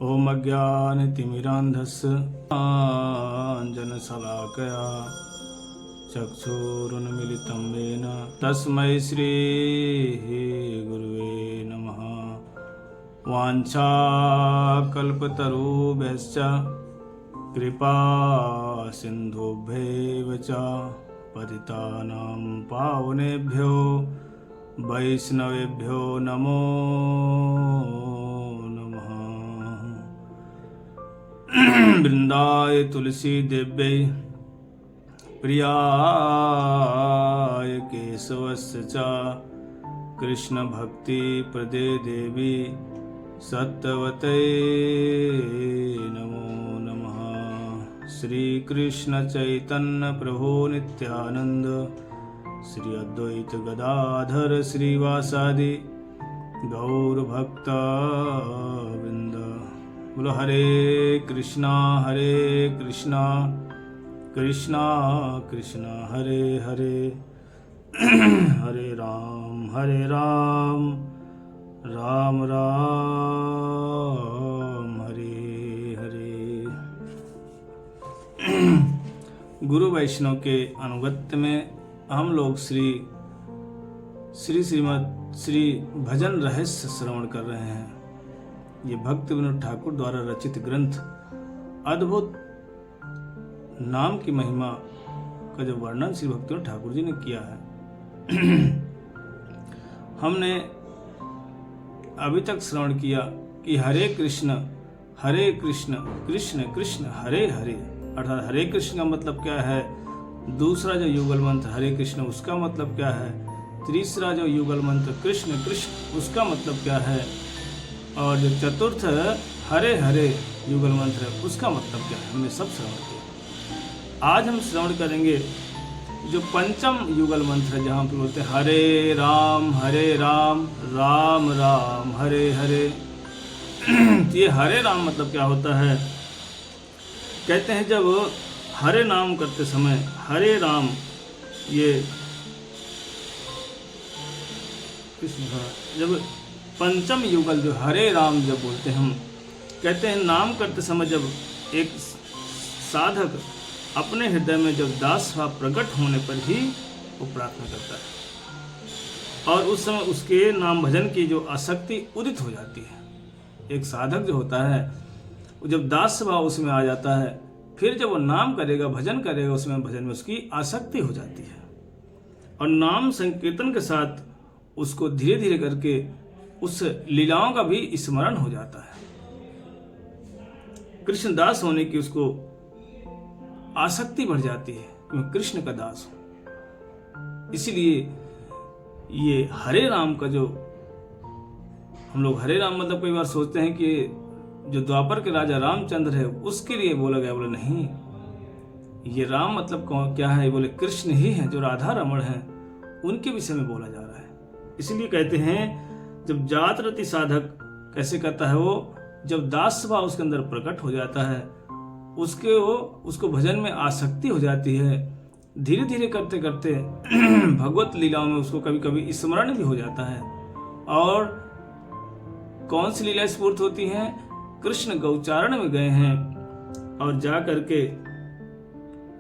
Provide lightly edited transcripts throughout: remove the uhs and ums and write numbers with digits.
ॐ अज्ञानतिमिरान्धस्य ज्ञानाञ्जनशलाकया चक्षुरुन्मीलितं येन तस्मै श्रीगुरुवे नमः। वाञ्छाकल्पतरुभ्यश्च कृपा सिन्धुभ्यैव च पतितानां पावनेभ्यो वैष्णवेभ्यो नमो नमः। वृन्दाय तुलसी देव्यै प्रियाय केशवस्य च कृष्ण भक्ति प्रदे देवी सत्यवते नमो नमः। श्री कृष्ण चैतन्य प्रभु नित्यानंद श्री अद्वैत गदाधर श्रीवासादि गौर भक्त वृंद। बोलो हरे कृष्णा कृष्णा कृष्णा हरे हरे हरे राम राम राम हरे हरे। गुरु वैष्णव के अनुगत्य में हम लोग श्री भजन रहस्य श्रवण कर रहे हैं। ये भक्त विनोद ठाकुर द्वारा रचित ग्रंथ अद्भुत नाम की महिमा का जो वर्णन श्री भक्त विनोद ठाकुर जी ने किया है। हमने अभी तक श्रवण किया कि हरे कृष्ण कृष्ण कृष्ण हरे हरे, अर्थात हरे कृष्ण का मतलब क्या है। दूसरा जो युगल मंत्र हरे कृष्ण उसका मतलब क्या है। तीसरा जो युगल मंत्र कृष्ण कृष्ण उसका मतलब क्या है। और जो चतुर्थ हरे हरे युगल मंत्र है उसका मतलब क्या है। हमने सब श्रवण किया। आज हम श्रवण करेंगे जो पंचम युगल मंत्र है, जहाँ पे बोलते हैं हरे राम राम राम हरे हरे। ये हरे राम मतलब क्या होता है। कहते हैं जब हरे नाम करते समय हरे राम ये कृष्ण, जब पंचम युगल जो हरे राम जब बोलते हैं हम, कहते हैं नाम करते समय जब एक साधक अपने हृदय में जब दास भाव प्रकट होने पर ही वो प्रार्थना करता है और उस समय उसके नाम भजन की जो आसक्ति उदित हो जाती है। एक साधक जो होता है वो जब दास भाव उसमें आ जाता है, फिर जब वो नाम करेगा भजन करेगा उसमें भजन में उसकी आसक्ति हो जाती है और नाम संकीर्तन के साथ उसको धीरे धीरे करके उस लीलाओं का भी स्मरण हो जाता है। कृष्ण दास होने की उसको आसक्ति बढ़ जाती है कि मैं कृष्ण का दास हूं। इसलिए ये हरे राम का जो हम लोग हरे राम मतलब कई बार सोचते हैं कि जो द्वापर के राजा रामचंद्र है उसके लिए बोला गया। बोले नहीं, ये राम मतलब क्या है। बोले कृष्ण ही है जो राधा रमण है उनके विषय में बोला जा रहा है। इसलिए कहते हैं जब जात रति साधक कैसे करता है, वो जब दास भाव उसके अंदर प्रकट हो जाता है उसको भजन में आसक्ति हो जाती है। धीरे धीरे करते करते भगवत लीलाओं में उसको कभी कभी स्मरण भी हो जाता है। और कौन सी लीला स्फूर्त होती है। कृष्ण गौचारण में गए हैं और जा करके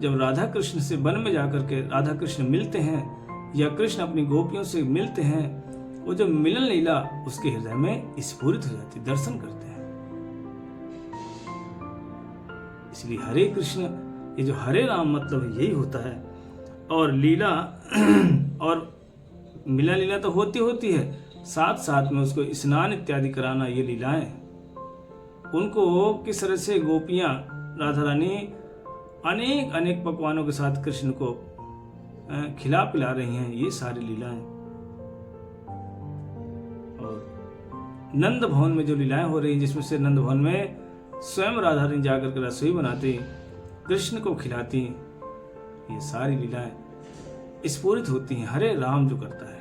जब राधा कृष्ण से वन में जाकर के राधा कृष्ण मिलते हैं या कृष्ण अपनी गोपियों से मिलते हैं, वो जो मिलन लीला उसके हृदय में स्फूरित हो जाती, दर्शन करते हैं। इसलिए हरे कृष्ण ये जो हरे राम मतलब यही होता है। और लीला और मिलन लीला तो होती है, साथ साथ में उसको स्नान इत्यादि कराना, ये लीलाएं उनको किस तरह से गोपियां राधा रानी अनेक अनेक पकवानों के साथ कृष्ण को खिला पिला रही हैं, ये सारी लीलाएं। और नंद भवन में जो लीलाएं हो रही हैं, जिसमें से नंद भवन में स्वयं राधा रानी जाकर के रसोई बनाती, कृष्ण को खिलाती, ये सारी लीलाएं स्फूरित होती हैं हरे राम जो करता है।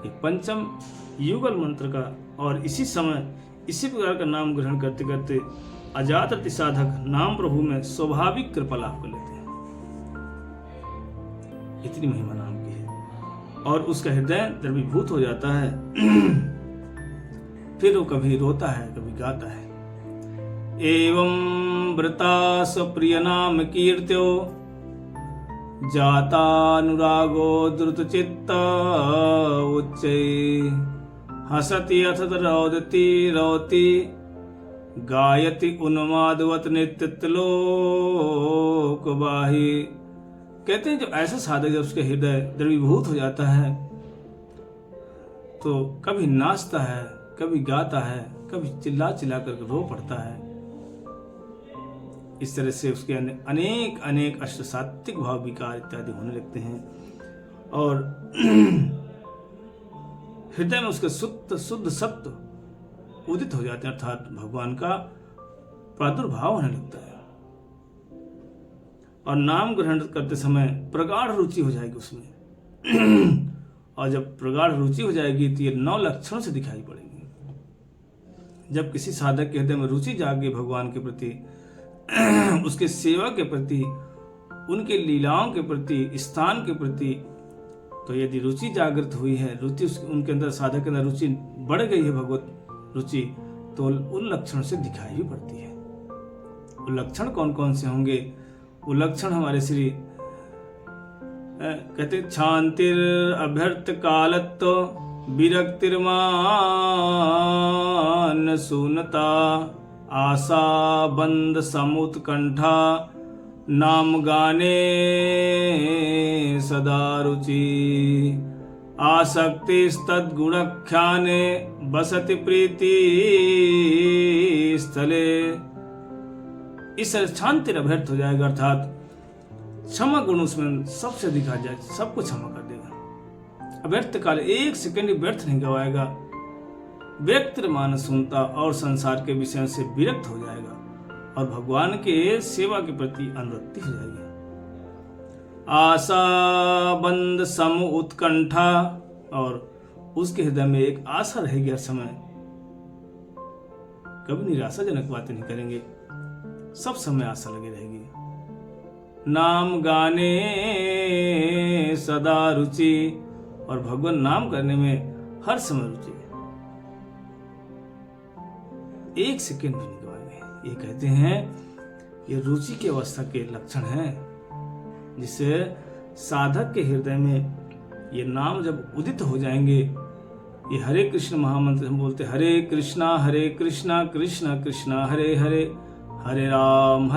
एक पंचम युगल मंत्र का और इसी समय इसी प्रकार का नाम ग्रहण करते करते अजात रति साधक नाम प्रभु में स्वाभाविक कृपा लाभ कर लेते हैं। इतनी महिमा नाम की है और उसका हृदय द्रवीभूत हो जाता है। फिर वो कभी रोता है, कभी गाता है। एवं व्रता स्वप्रिय नाम कीर्त्यो जातानुरागो द्रुतचित्त उच्चै हसति अथ रोदति रोति गायति उन्मादवत नृत्यलोकबाही। कहते हैं जो ऐसा साधक जब उसके हृदय द्रवीभूत हो जाता है तो कभी नाचता है, कभी गाता है, कभी चिल्ला चिल्ला कर रो पड़ता है। इस तरह से उसके अनेक अनेक अष्ट सात्विक भाव विकार इत्यादि होने लगते हैं और हृदय में उसके शुद्ध सत्व उदित हो जाते हैं, अर्थात भगवान का प्रादुर्भाव होने लगता है और नाम ग्रहण करते समय प्रगाढ़ रुचि हो जाएगी उसमें। और जब प्रगाढ़ रुचि हो जाएगी तो ये 9 लक्षणों से दिखाई पड़ेगी। जब किसी साधक के हृदय में रुचि जागे भगवान के प्रति, उसके सेवा के प्रति, उनके लीलाओं के प्रति, स्थान के प्रति, तो यदि रुचि जागृत हुई है, रुचि उनके अंदर, साधक के अंदर रुचि बढ़ गई है भगवत रुचि, तो उन लक्षण से दिखाई भी पड़ती है। वो लक्षण कौन कौन से होंगे? वो लक्षण हमारे श्री कहते शांतिर अभ्यर्थ कालत्व विरक्तिर्मान शून्यता आशा बंद समुत्कंठा नाम गाने सदा रुचि आसक्तिस्तद्गुणख्याने बसति प्रीति स्थले। इस शांति अभ्यर्थ हो जाएगा, अर्थात क्षमा गुण उसमें सबसे दिखा जाए, सबको क्षमा कर देगा। अव्यर्थ काल, 1 सेकंड व्यर्थ नहीं गवाएगा। व्यक्ति मान सुनता और संसार के विषयों से विरक्त हो जाएगा और भगवान के सेवा के प्रति अनुरक्ति हो जाएगी। आशा बंद सम उत्कंठा, और उसके हृदय में एक आशा रहेगी हर समय, कभी निराशाजनक बातें नहीं करेंगे, सब समय आशा लगी रहेगी। नाम गाने सदा रुचि, और भगवान नाम करने में हर समय रुचि, 1 सेकंड भी नहीं गवाएंगे। ये कहते हैं ये रुचि की अवस्था के लक्षण हैं, जिससे साधक के हृदय में ये नाम जब उदित हो जाएंगे, ये हरे कृष्ण महामंत्र हम बोलते, हरे कृष्णा कृष्ण कृष्ण हरे हरे, हरे राम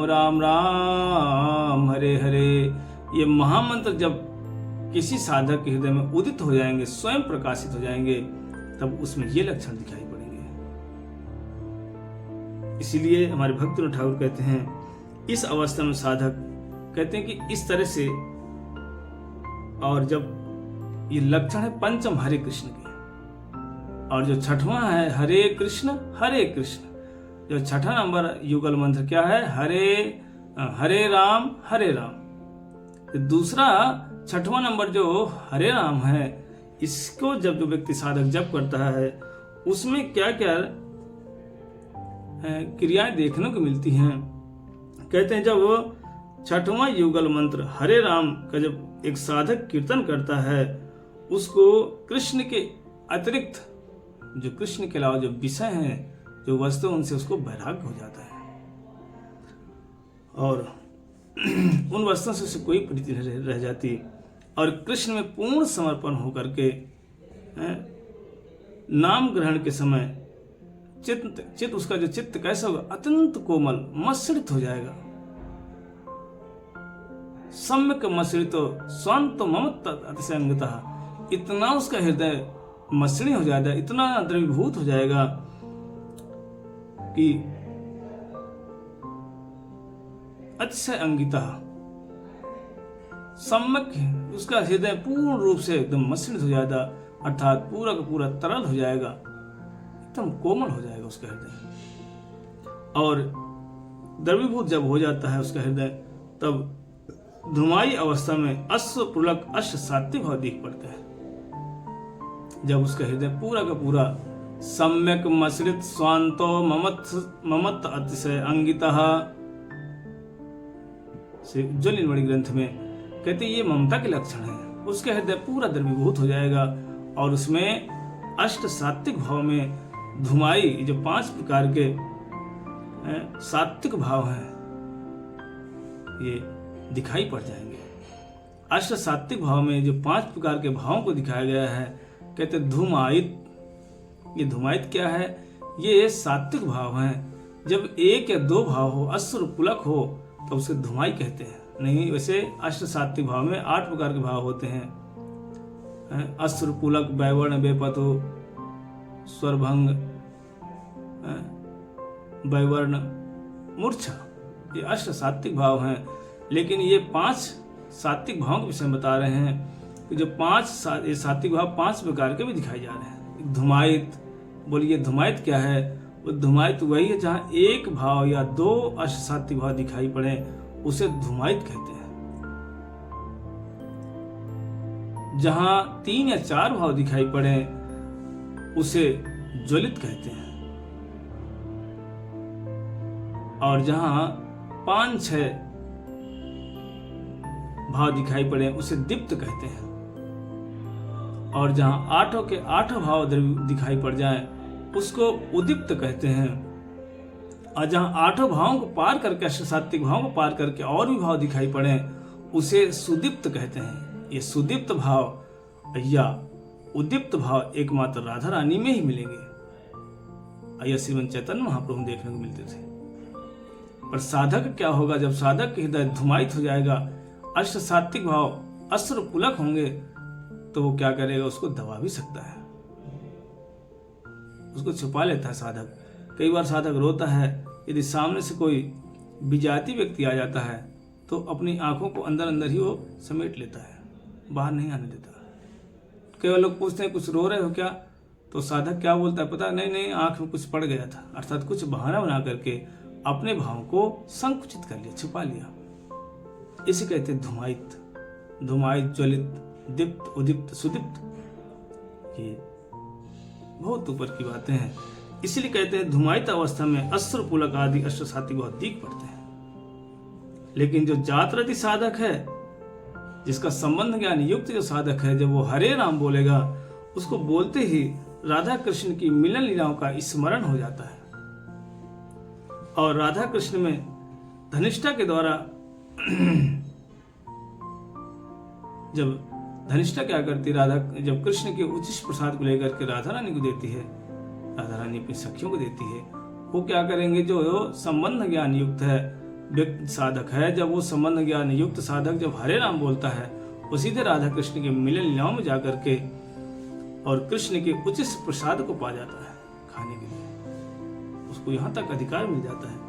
राम राम हरे हरे। ये महामंत्र जब किसी साधक के हृदय में उदित हो जाएंगे, स्वयं प्रकाशित हो जाएंगे, तब उसमें ये लक्षण दिखाई पड़ेंगे। इसीलिए हमारे भक्त ठाकुर कहते हैं इस अवस्था में साधक कहते हैं कि इस तरह से, और जब ये लक्षण है पंचम हरे कृष्ण के, और जो छठवां है हरे कृष्ण, जो छठा नंबर युगल मंत्र क्या है? हरे राम। तो दूसरा छठवां नंबर जो हरे राम है, इसको जब जो व्यक्ति साधक जप करता है, उसमें क्या क्या क्रियाएं देखने को मिलती हैं। कहते हैं जब छठवां युगल मंत्र हरे राम का जब एक साधक कीर्तन करता है, उसको कृष्ण के अतिरिक्त, जो कृष्ण के अलावा जो विषय हैं, जो वस्तु, उनसे उसको वैराग्य हो जाता है और उन वस्तुओं से उसे कोई प्रीति नहीं रह जाती, और कृष्ण में पूर्ण समर्पण होकर के नाम ग्रहण के समय चित्त उसका जो चित्त कैसा होगा? अत्यंत कोमल, मसृत हो जाएगा। सम्यक मसृतो स्वांत ममत्त अतिशयंगतः, इतना उसका हृदय मसृणी हो जाएगा, इतना द्रवीभूत हो जाएगा कि अतिशय अंगिता, सम्यक उसका हृदय पूर्ण रूप से एकदम मसृत हो जाएगा, अर्थात पूरा का पूरा तरल हो जाएगा, एकदम कोमल हो जाएगा उसका हृदय। और द्रवीभूत जब हो जाता है उसका हृदय, तब धुमाई अवस्था में अश्व पुलक अश्व सात्विक भाव दिख पड़ता है। जब उसका हृदय पूरा का पूरा सम्यक मसृत स्वांतो ममत्त अतिशय अंगितः, उज्ज्वल निर्मणि ग्रंथ में कहते ये ममता के लक्षण है। उसका हृदय पूरा द्रवीभूत हो जाएगा और उसमें अष्ट सात्विक भाव में धुमाई, जो 5 प्रकार के सात्विक भाव हैं, ये दिखाई पड़ जाएंगे। अष्ट सात्विक भाव में जो 5 प्रकार के भावों को दिखाया गया है, कहते धूमायित। ये धूमायित क्या है? ये सात्विक भाव हैं। जब 1 या 2 भाव हो, अश्र पुलक हो, तो उसे धुमाई कहते हैं। नहीं, वैसे अष्ट सात्विक भाव में 8 प्रकार के भाव होते हैं। अश्र पुलक, वैवर्ण, बेपतु, स्वरभंग, वैवर्ण, मूर्छा, ये अष्ट सात्विक भाव हैं। लेकिन ये 5 सात्विक भावों के विषय में बता रहे हैं कि जो 5 सात्विक भाव 5 प्रकार के भी दिखाए जा रहे हैं। धुमायित, बोलिए धुमायित क्या है? वो धुमायित वही है जहाँ 1 भाव या 2 अष्ट सात्विक भाव दिखाई पड़े, उसे धुमायित कहते हैं। जहाँ 3 या 4 भाव दिखाई पड़े, उसे ज्वलित कहते हैं। और जहाँ 5-6 भाव दिखाई पड़े, उसे दीप्त कहते हैं। और जहाँ 8 के 8 भाव दिखाई पड़ जाए, उसको उदीप्त कहते हैं। और जहाँ 8 भावों को पार करके, अष्ट सात्विक भावों को पार करके और भी भाव दिखाई पड़े, उसे सुदीप्त कहते हैं। ये सुदीप्त भाव या उदीप्त भाव एकमात्र राधा रानी में ही मिलेंगे। यह श्रीमन चैतन्य महाप्रभु देखने को मिलते थे। पर साधक क्या होगा? जब साधक के हृदय धुमायित हो जाएगा, अष्ट सात्विक भाव अश्र पुलक होंगे, तो वो क्या करेगा? उसको दबा भी सकता है, उसको छुपा लेता है साधक। कई बार साधक रोता है, यदि सामने से कोई विजाती व्यक्ति आ जाता है तो अपनी आंखों को अंदर अंदर ही वो समेट लेता है, बाहर नहीं आने देता। कई बार लोग पूछते हैं कुछ रो रहे हो क्या? तो साधक क्या बोलता है पता? नहीं नहीं, आंख में कुछ पड़ गया था, अर्थात कुछ बहाना बना करके अपने भाव को संकुचित कर लिया, छुपा लिया। इसे कहते हैं धुमायित। धुमायित, ज्वलित, दीप्त, उदीप्त, सुदीप्त, ये बहुत ऊपर की बातें हैं। इसीलिए कहते हैं धुमायित अवस्था में अश्र पुलक आदि अष्ट सात्विक बहुत दिख पड़ते हैं। लेकिन जो जातरति साधक है, जिसका संबंध ज्ञान युक्त जो साधक है, जब वो हरे नाम बोलेगा, उसको बोलते ही राधा कृष्ण की मिलन लीलाओं का स्मरण हो जाता है। और राधा कृष्ण में धनिष्ठा के द्वारा जब धनिष्ठा क्या करती, राधा जब कृष्ण के उचिष्ट प्रसाद को लेकर के राधा रानी को देती है, राधा रानी अपनी सखियों को देती है, वो क्या करेंगे? जो संबंध ज्ञान युक्त है व्यक्ति साधक है, जब वो संबंध ज्ञान युक्त साधक जब हरे नाम बोलता है, वो सीधे राधा कृष्ण के मिलन लीलाओं में जाकर के और कृष्ण के उचिष्ट प्रसाद को पा जाता है खाने के लिए, उसको यहां तक अधिकार मिल जाता है।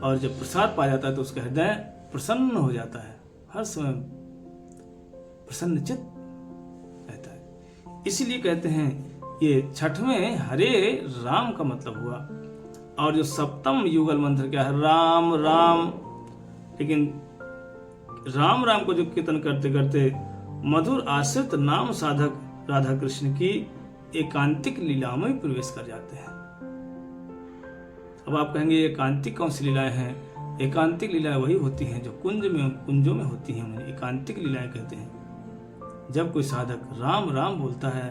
और जब प्रसाद पा जाता है तो उसका हृदय प्रसन्न हो जाता है, हर समय प्रसन्नचित्त रहता है। इसीलिए कहते हैं ये 6वें हरे राम का मतलब हुआ। और जो 7वां युगल मंत्र क्या है? राम राम। लेकिन राम राम को जो कीर्तन करते करते मधुर आश्रित नाम साधक राधा कृष्ण की एकांतिक लीलाओं में प्रवेश कर जाते हैं। अब आप कहेंगे एकांतिक कौन सी लीलाएं हैं? एकांतिक लीलाएं वही होती हैं जो कुंजों में होती हैं, उन्हें एकांतिक लीलाएं कहते हैं। जब कोई साधक राम राम बोलता है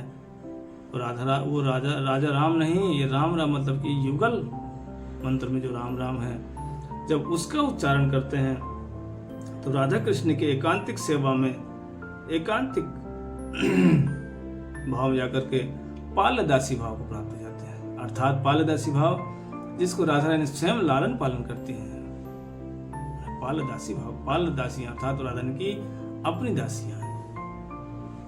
तो वो राजा राम नहीं, ये राम राम मतलब कि युगल मंत्र में जो राम राम है, जब उसका उच्चारण करते हैं तो राधा कृष्ण के एकांतिक सेवा में एकांतिक भाव में जाकर के पालदासी भाव को प्राप्त हो जाते हैं। अर्थात पालदासी भाव जिसको राधा रानी स्वयं लालन पालन करती हैं, पालदासी भाव। पालदासी अर्थात राधा रानी की अपनी दासियां हैं,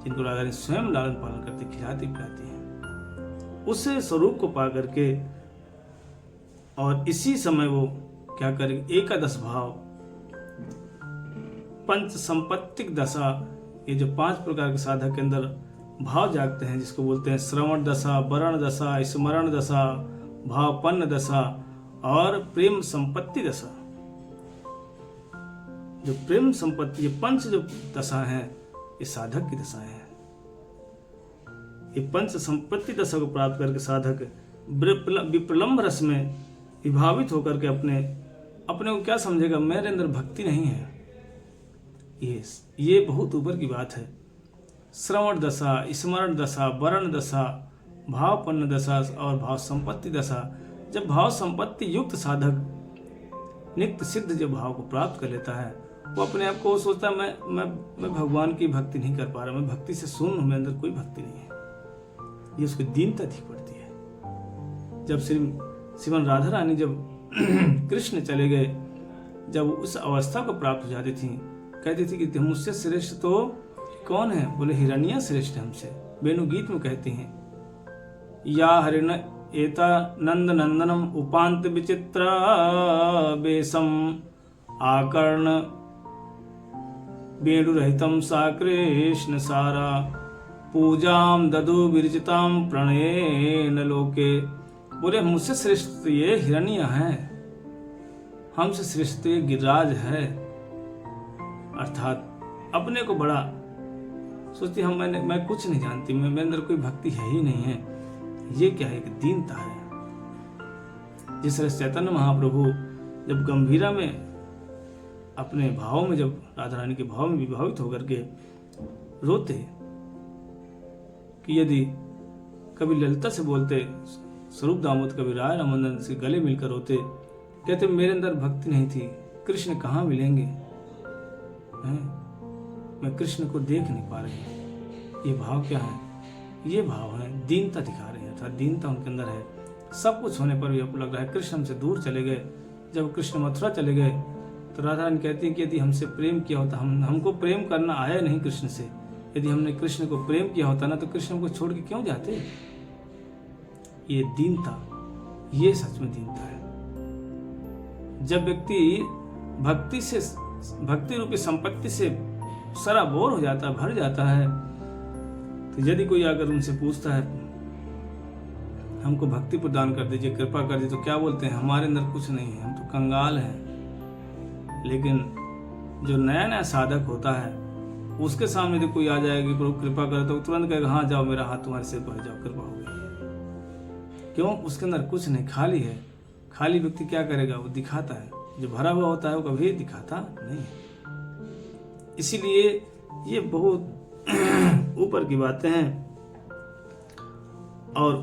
जिनको राधा रानी स्वयं लालन पालन करती, खिलाती पिलाती हैं। उस स्वरूप को पा करके और इसी समय वो क्या करेंगे? एकादश भाव, पंच संपत्तिक दशा, ये जो 5 प्रकार के साधक के अंदर भाव जागते हैं, जिसको बोलते हैं श्रवण दशा, वरण दशा, स्मरण दशा, भावपन्न दशा और प्रेम संपत्ति दशा। जो प्रेम संपत्ति, ये 5 जो दशा है, ये साधक की दशाएं हैं। ये पंच संपत्ति दशा को प्राप्त करके साधक विप्रलंब रस में विभावित होकर के अपने को क्या समझेगा? मेरे अंदर भक्ति नहीं है। ये बहुत ऊपर की बात है। श्रवण दशा, स्मरण दशा, वरण दशा, भावपन्न दशा और भाव संपत्ति दशा। जब भाव संपत्ति युक्त साधक नित्य सिद्ध जब भाव को प्राप्त कर लेता है, वो अपने आप को सोचता है मैं भगवान की भक्ति नहीं कर पा रहा, मैं भक्ति से शून्य हूं, मेरे अंदर कोई भक्ति नहीं है। ये उसकी दीनता दिख पड़ती है। जब श्रीमन राधा रानी जब कृष्ण चले गए, जब उस अवस्था को प्राप्त हो जाती थी, कहती थी कि मुझसे श्रेष्ठ तो कौन है? बोले हिरण्या श्रेष्ठ है हमसे। वेणु गीत में कहती हैं, या हरिण एता नंद नंदनम उपांत विचित्र बेसम आकर्ण वेणुरहितम सा कृष्ण सारा पूजाम ददु विरचिताम प्रणयेन लोके। बोले मुझसे श्रेष्ठ तो ये हिरण्य है, हमसे श्रेष्ठ तो ये गिरिराज है। अर्थात अपने को बड़ा सोचती हम, मैं कुछ नहीं जानती, मेरे अंदर कोई भक्ति है ही नहीं है। ये क्या है? एक दीनता है। जिस तरह चैतन्य महाप्रभु जब गंभीरा में अपने भाव में, जब राधा रानी के भाव में विभावित होकर के रोते कि यदि कभी ललिता से बोलते, स्वरूप दामोद कभी राय रामानंद से गले मिलकर रोते, कहते मेरे अंदर भक्ति नहीं थी, कृष्ण कहाँ मिलेंगे हैं? मैं कृष्ण को देख नहीं पा रही। ये भाव क्या है? ये भाव है दीनता दिखा रहे हैं, अर्थात दीनता उनके अंदर है। सब कुछ होने पर भी आपको लग रहा है कृष्ण हमसे दूर चले गए। जब कृष्ण मथुरा चले गए तो राधा रानी कहती है कि यदि हमसे प्रेम किया होता, हमको प्रेम करना आया नहीं कृष्ण से, यदि हमने कृष्ण को प्रेम किया होता ना तो कृष्ण हमको छोड़ के क्यों जाते? ये दीनता, ये सच में दीनता है। जब व्यक्ति भक्ति रूपी संपत्ति से सराबोर हो जाता है, भर जाता है, तो यदि कोई अगर उनसे पूछता है हमको भक्ति प्रदान कर दीजिए, कृपा कर दीजिए, तो क्या बोलते हैं? हमारे अंदर कुछ नहीं है, हम तो कंगाल हैं। लेकिन जो नया नया साधक होता है उसके सामने यदि कोई आ जाएगी प्रभु कृपा करे, तो तुरंत कहेगा हाँ जाओ, मेरा हाथ तुम्हारे सिर पर जाओ, कृपा हो गई। क्यों? उसके अंदर कुछ नहीं, खाली है। खाली व्यक्ति क्या करेगा? वो दिखाता है। जो भरा हुआ होता है वो कभी दिखाता नहीं। इसीलिए ये बहुत ऊपर की बातें हैं। और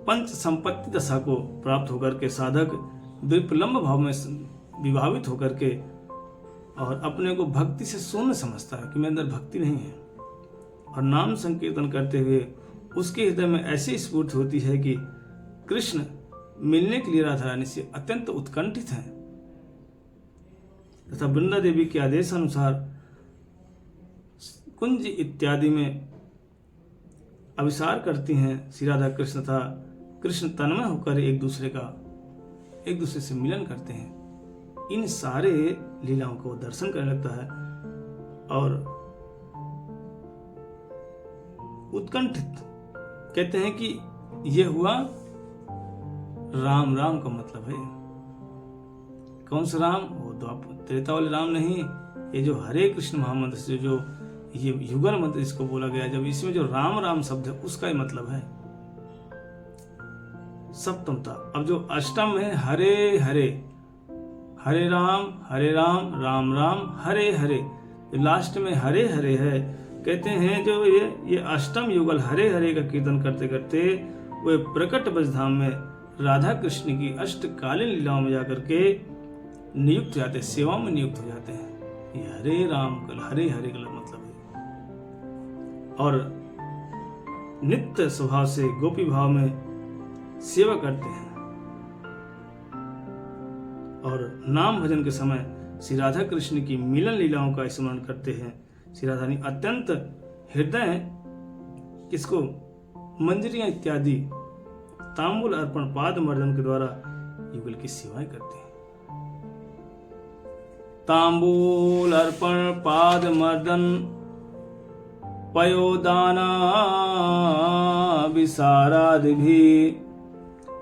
पंच संपत्ति दशा को प्राप्त होकर के साधक विप्लम्ब भाव में विभावित होकर के और अपने को भक्ति से शून्य समझता है कि मेरे अंदर भक्ति नहीं है, और नाम संकीर्तन करते हुए उसके हृदय में ऐसी स्फूर्ति होती है कि कृष्ण मिलने के लिए राधा रानी से अत्यंत उत्कंठित हैं तथा वृंदा देवी के आदेश अनुसार कुंज इत्यादि में अभिसार करती हैं। श्री राधा कृष्ण तथा कृष्ण तन्मय होकर एक दूसरे से मिलन करते हैं। इन सारे लीलाओं को दर्शन करने लगता है और उत्कंठित कहते हैं कि यह हुआ राम। राम का मतलब है कौन सा राम? वो त्रेता वाले राम नहीं, ये जो हरे कृष्ण महामंत्र से जो ये युगल मंत्र इसको बोला गया, जब इसमें जो राम राम शब्द है उसका ही मतलब है सप्तमता। अब जो अष्टम है हरे हरे, हरे राम राम राम हरे हरे, लास्ट में हरे हरे है। कहते हैं जो ये अष्टम युगल हरे हरे का कीर्तन करते करते वे प्रकट ब्रजधाम में राधा कृष्ण की अष्टकालीन लीलाओं में जाकर के नियुक्त हो जाते हैं, सेवा में नियुक्त हो जाते हैं। ये हरे राम कल हरे हरे का मतलब है। और नित्य स्वभाव से गोपी भाव में सेवा करते हैं और नाम भजन के समय श्री राधा कृष्ण की मिलन लीलाओं का स्मरण करते हैं। श्री राधा रानी अत्यंत हृदय किसको मंजरियां इत्यादि तांबूल अर्पण पाद मर्दन के द्वारा युगल की सेवाएं करते हैं। तांबूल अर्पण पाद मर्दन पयोदाना विसारादि भी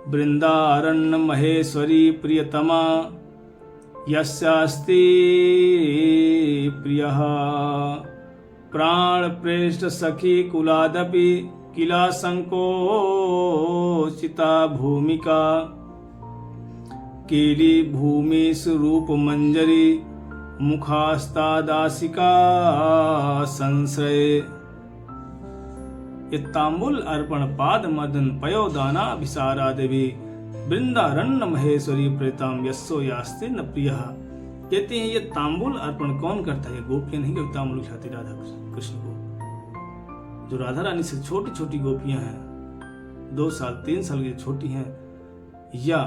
वृंदारण्य महेश्वरी प्रियतमा यस्यास्ति प्रियः प्राण प्रेष्ठ सखी कुलादपि किला संकोचिता भूमिका केली भूमि स्वरूप मंजरी मुखास्ता दासिका संश्रय ये तांबुल अर्पण पाद मदन पयो दाना विसारा देवी वृंदारण्य महेश्वरी प्रेताम यस्सो यास्ते न प्रिय। कहते हैं ये तांबुल अर्पण कौन करता है? गोपियां नहीं करती तांबुल खाती राधा कृष्ण को। जो राधा रानी से छोटी छोटी गोपियां हैं, 2 साल 3 साल की छोटी हैं, या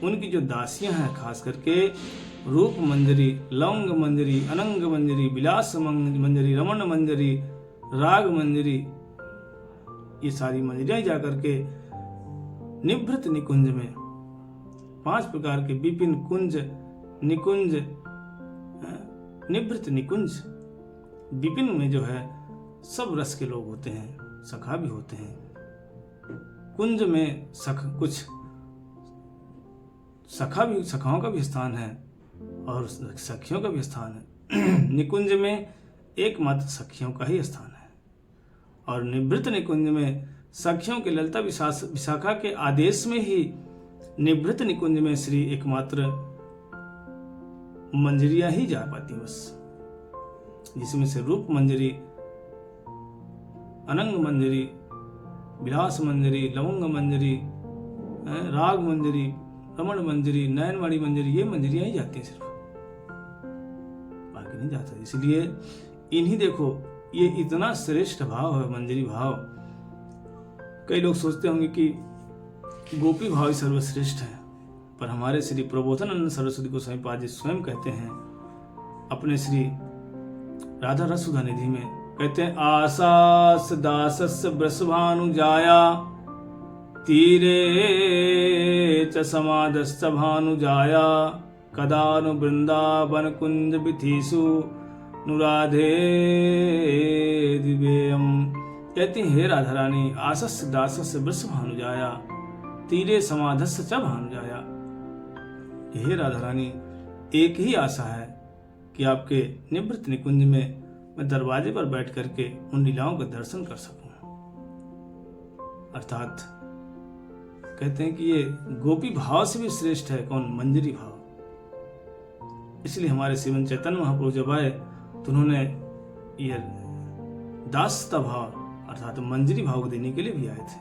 उनकी जो दासियां हैं, खास करके रूप मंजरी, लौंग मंजरी, अनंग मंजरी, विलास मंजरी, रमण मंजरी, राग मंजरी, ये सारी मंजरियां जाकर के निभृत निकुंज में 5 प्रकार के विपिन कुंज, निकुंज, निभृत निकुंज, विपिन में जो है सब रस के लोग होते हैं, सखा भी होते हैं। कुंज में कुछ सखाओं का भी स्थान है और सखियों का भी स्थान है। निकुंज में एकमात्र सखियों का ही स्थान है, और निवृत्त निकुंज में सखियों के ललिता विशाखा के आदेश में ही निवृत्त निकुंज में श्री एकमात्र मंजरियां ही जा पाती बस, जिसमें से रूप मंजरी, अनंग मंजरी, विलास मंजरी, लवंग मंजरी, राग मंजरी, रमण मंजरी, नयनवाणी मंजरी, ये मंजरियां ही जाती हैं सिर्फ, बाकी नहीं जाता। इसलिए इन्हीं देखो, ये इतना श्रेष्ठ भाव है मंजरी भाव। कई लोग सोचते होंगे कि गोपी भाव ही सर्वश्रेष्ठ है, पर हमारे श्री प्रबोधानंद सरस्वती गोस्वामी पाद जी स्वयं कहते हैं अपने श्री राधा रस सुधा निधि में, कहते हैं आसास दासस्य वृषभानु जाया तीरे च समादस्त भानु जाया कदानु वृंदावन कुंज विथिषु नुराधे दिव्यम। कहती हे राधा रानी, आसस्य दासस्य वृषभानु जाया तीरे समाधस्य च भानु जाया। हे राधा रानी, एक ही आशा है कि आपके निवृत्त निकुंज में मैं दरवाजे पर बैठ करके उन लीलाओं का दर्शन कर सकूं। अर्थात कहते हैं कि ये गोपी भाव से भी श्रेष्ठ है कौन? मंजरी भाव। इसलिए हमारे श्रीमन चैतन्य महाप्रभु जब आए तो उन्होंने ये दासता भाव अर्थात मंजरी भाव को देने के लिए भी आए थे।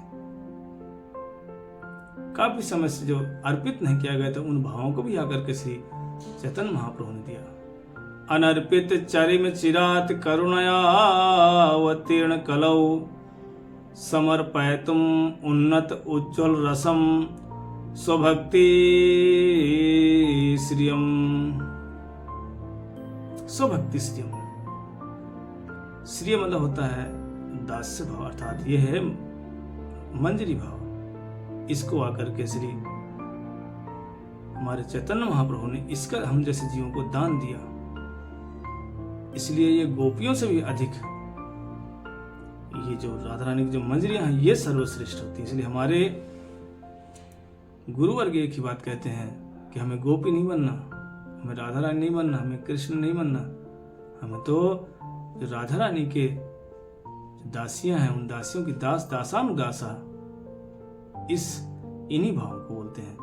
काफी समय से जो अर्पित नहीं किया गया था उन भावों को भी आकर के श्री चैतन्य महाप्रभु ने दिया। अनर्पित चरिम चिरात करुणया अवतीर्ण कलौ समर्पयतुम उन्नत उज्ज्वल रसम स्वभक्ति श्रियम। स्वभक्ति श्रियम, श्रिय मतलब होता है दास्य भाव, अर्थात ये है मंजरी भाव। इसको आकर के श्री हमारे चैतन्य महाप्रभु ने इसका हम जैसे जीवों को दान दिया। इसलिए ये गोपियों से भी अधिक ये जो राधा रानी की जो मंजरियां हैं ये सर्वश्रेष्ठ होती है। इसलिए हमारे गुरुवर्ग एक ही बात कहते हैं कि हमें गोपी नहीं बनना, हमें राधा रानी नहीं बनना, हमें कृष्ण नहीं बनना, हमें तो जो राधा रानी के दासियां हैं उन दासियों की दास दासानुदासा, इस इन्हीं भाव को बोलते हैं।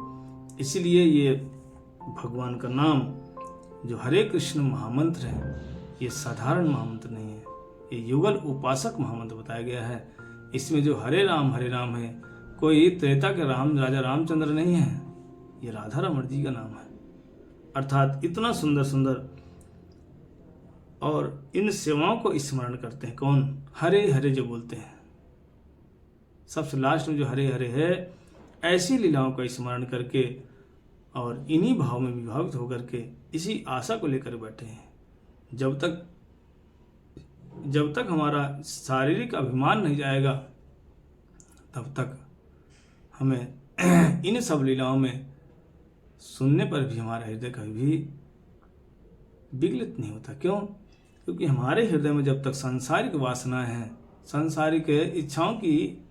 इसलिए ये भगवान का नाम जो हरे कृष्ण महामंत्र है ये साधारण महामंत्र नहीं है, ये युगल उपासक महामंत्र बताया गया है। इसमें जो हरे राम है कोई त्रेता के राम राजा रामचंद्र नहीं है, ये राधा रमण जी का नाम है। अर्थात इतना सुंदर सुंदर और इन सेवाओं को स्मरण करते हैं कौन? हरे हरे जो बोलते हैं, सबसे लास्ट में जो हरे हरे है, ऐसी लीलाओं का स्मरण करके और इन्हीं भाव में विभावित होकर के इसी आशा को लेकर बैठे हैं। जब तक हमारा शारीरिक अभिमान नहीं जाएगा तब तक हमें इन सब लीलाओं में सुनने पर भी हमारा हृदय कभी भी विगलित नहीं होता। क्यों? क्योंकि हमारे हृदय में जब तक सांसारिक वासनाएं हैं, सांसारिक इच्छाओं की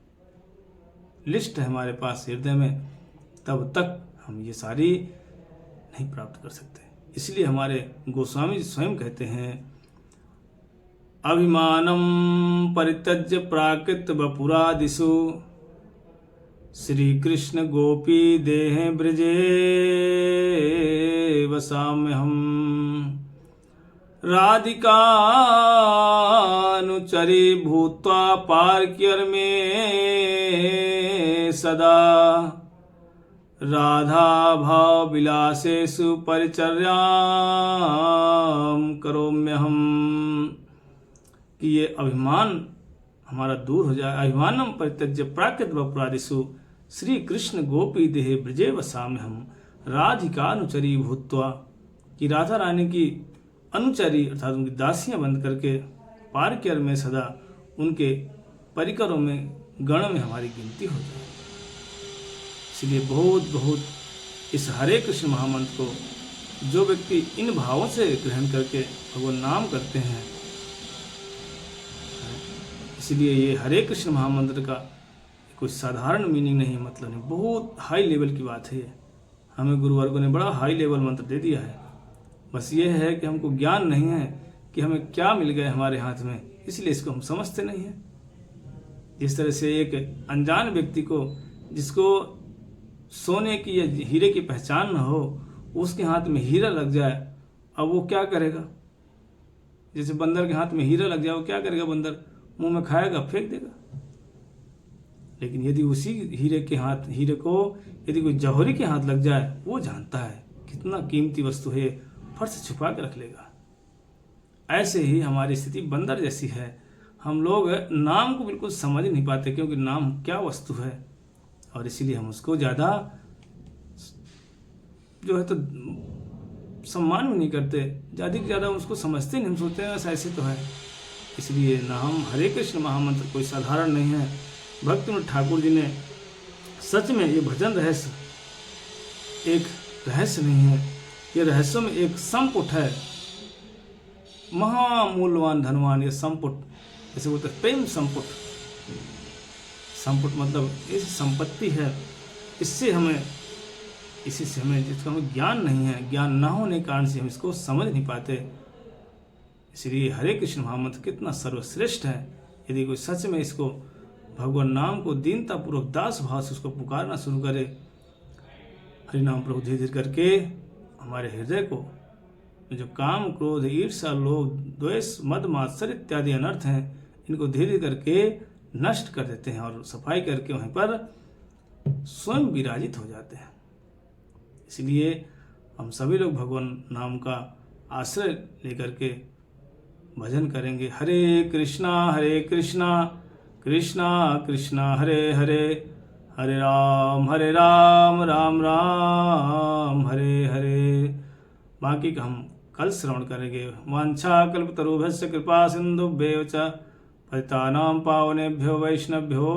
लिस्ट है हमारे पास हृदय में, तब तक हम ये सारी नहीं प्राप्त कर सकते। इसलिए हमारे गोस्वामी जी स्वयं कहते हैं अभिमानम परित्यज्य प्राकृत वपुरादिषु श्री कृष्ण गोपी देह ब्रजे वसाम्य हम। राधिकानुचरी भूत्वा पार्क्यर में सदा राधा भाव विलासेषु परिचर्यां करोम्यहम्। कि ये अभिमान हमारा दूर हो जाए। अभिमानम परित्यज्य प्राकृत वपुरादिषु श्री कृष्ण गोपी देहे ब्रजे वसाम्यहम् राधिकानुचरी भूत्वा। कि राधा रानी की अनुचरी अर्थात उनकी दासियां बंद करके पार्क्यर में सदा उनके परिकरों में गण में हमारी गिनती हो जाए। इसलिए बहुत बहुत इस हरे कृष्ण महामंत्र को जो व्यक्ति इन भावों से ग्रहण करके भगवान नाम करते हैं, इसलिए ये हरे कृष्ण महामंत्र का कोई साधारण मीनिंग नहीं, मतलब नहीं, बहुत हाई लेवल की बात है ये। हमें गुरुवर्गों ने बड़ा हाई लेवल मंत्र दे दिया है। बस ये है कि हमको ज्ञान नहीं है कि हमें क्या मिल गया हमारे हाथ में, इसलिए इसको हम समझते नहीं हैं। जिस तरह से एक अनजान व्यक्ति को, जिसको सोने की या हीरे की पहचान न हो, उसके हाथ में हीरा लग जाए, अब वो क्या करेगा? जैसे बंदर के हाथ में हीरा लग जाए, वो क्या करेगा? बंदर मुंह में खाएगा, फेंक देगा। लेकिन यदि उसी हीरे को यदि कोई जौहरी के हाथ लग जाए, वो जानता है कितना कीमती वस्तु है, फट से छुपा के रख लेगा। ऐसे ही हमारी स्थिति बंदर जैसी है। हम लोग नाम को बिल्कुल समझ नहीं पाते, क्योंकि नाम क्या वस्तु है, और इसीलिए हम उसको ज़्यादा जो है तो सम्मान भी नहीं करते, ज़्यादा से ज़्यादा उसको समझते नहीं। हम सोचते हैं बस ऐसे तो है। इसलिए नाम हरे कृष्ण महामंत्र कोई साधारण नहीं है। भक्तिविनोद ठाकुर जी ने सच में ये भजन रहस्य एक रहस्य नहीं है, ये रहस्य में एक संपुट है, महामूल्यवान धनवान। ये संपुट जैसे बोलते प्रेम संपुट, संपुट मतलब ऐसी संपत्ति है, इसी से हमें जिसका हमें ज्ञान नहीं है, ज्ञान ना होने के कारण से हम इसको समझ नहीं पाते। इसलिए हरे कृष्ण महामंत्र कितना सर्वश्रेष्ठ है। यदि कोई सच में इसको भगवान नाम को दीनतापूर्वक दास भाव से उसको पुकारना शुरू करे, हरिनाम प्रभु धीरे धीरे करके हमारे हृदय को जो काम क्रोध ईर्ष्या लोभ द्वेष मद मात्सर्य इत्यादि अनर्थ हैं, इनको धीरे धीरे करके नष्ट कर देते हैं और सफाई करके वहीं पर स्वयं विराजित हो जाते हैं। इसलिए हम सभी लोग भगवान नाम का आश्रय लेकर के भजन करेंगे। हरे कृष्णा कृष्णा कृष्णा हरे हरे, हरे राम राम राम हरे हरे। बाकी का हम कल श्रवण करेंगे। वांछा कल्पतरुभ्यश्च कृपा सिन्धुभ्येव च पतितानां पावनेभ्यो वैष्णवभ्यो